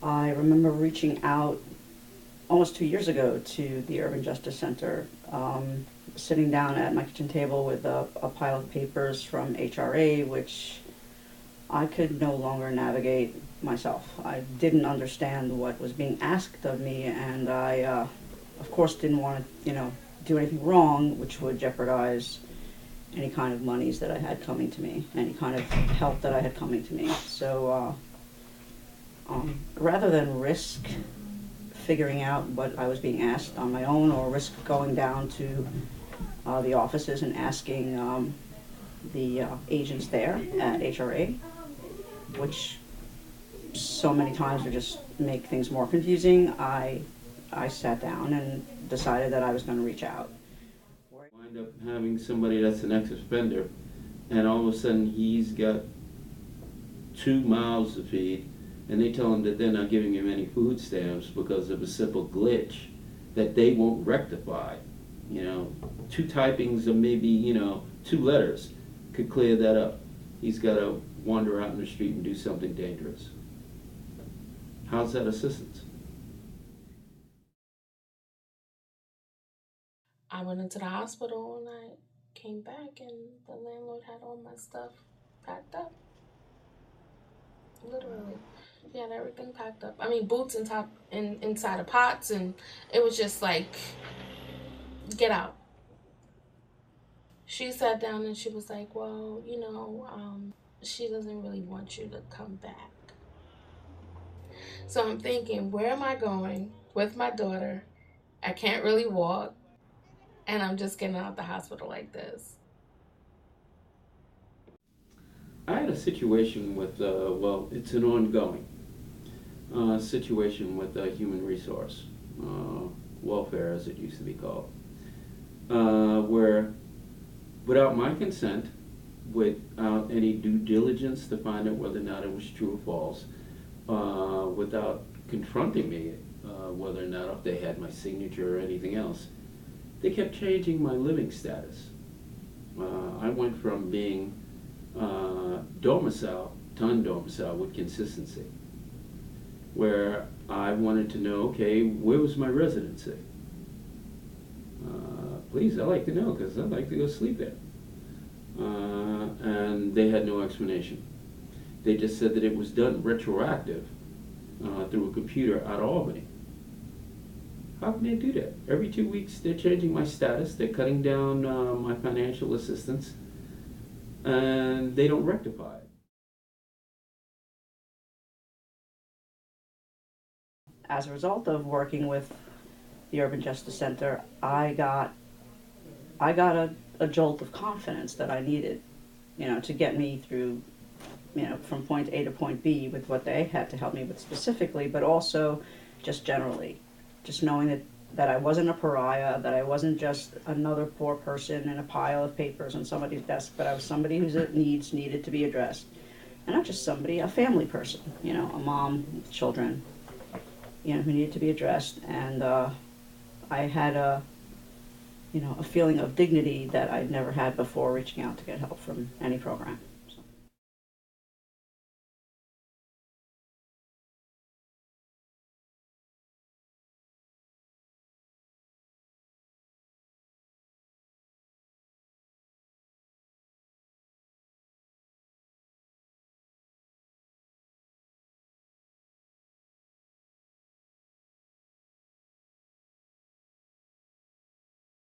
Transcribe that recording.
I remember reaching out almost 2 years ago to the Urban Justice Center, sitting down at my kitchen table with a pile of papers from HRA, which I could no longer navigate myself. I didn't understand what was being asked of me, and I, of course, didn't want to, do anything wrong, which would jeopardize any kind of monies that I had coming to me, any kind of help that I had coming to me. So, rather than risk figuring out what I was being asked on my own, or risk going down to the offices and asking the agents there at HRA, which so many times would just make things more confusing, I sat down and decided that I was going to reach out. Wind up having somebody that's an ex-offender, and all of a sudden he's got 2 mouths to feed, and they tell him that they're not giving him any food stamps because of a simple glitch that they won't rectify. 2 typings of maybe, 2 letters could clear that up. He's got to wander out in the street and do something dangerous. How's that assistance? I went into the hospital and I came back and the landlord had all my stuff packed up. Literally. He had everything packed up. I mean, boots inside of pots, and it was just like, get out. She sat down and she was like, well, she doesn't really want you to come back. So I'm thinking, where am I going with my daughter? I can't really walk, and I'm just getting out of the hospital like this. I had a situation with, it's an ongoing situation with human resource, welfare as it used to be called, where without my consent, without any due diligence to find out whether or not it was true or false, without confronting me whether or not if they had my signature or anything else, they kept changing my living status. I went from being domicile to undomicile with consistency, where I wanted to know, okay, where was my residency? Please, I'd like to know, because I'd like to go sleep there. And they had no explanation. They just said that it was done retroactive through a computer out of Albany. How can they do that? Every 2 weeks they're changing my status, they're cutting down my financial assistance, and they don't rectify it. As a result of working with the Urban Justice Center, I got a jolt of confidence that I needed, to get me through, from point A to point B with what they had to help me with specifically, but also just generally, just knowing that I wasn't a pariah, that I wasn't just another poor person in a pile of papers on somebody's desk, but I was somebody whose needs needed to be addressed. And not just somebody, a family person, a mom with children, who needed to be addressed. And I had a feeling of dignity that I'd never had before reaching out to get help from any program.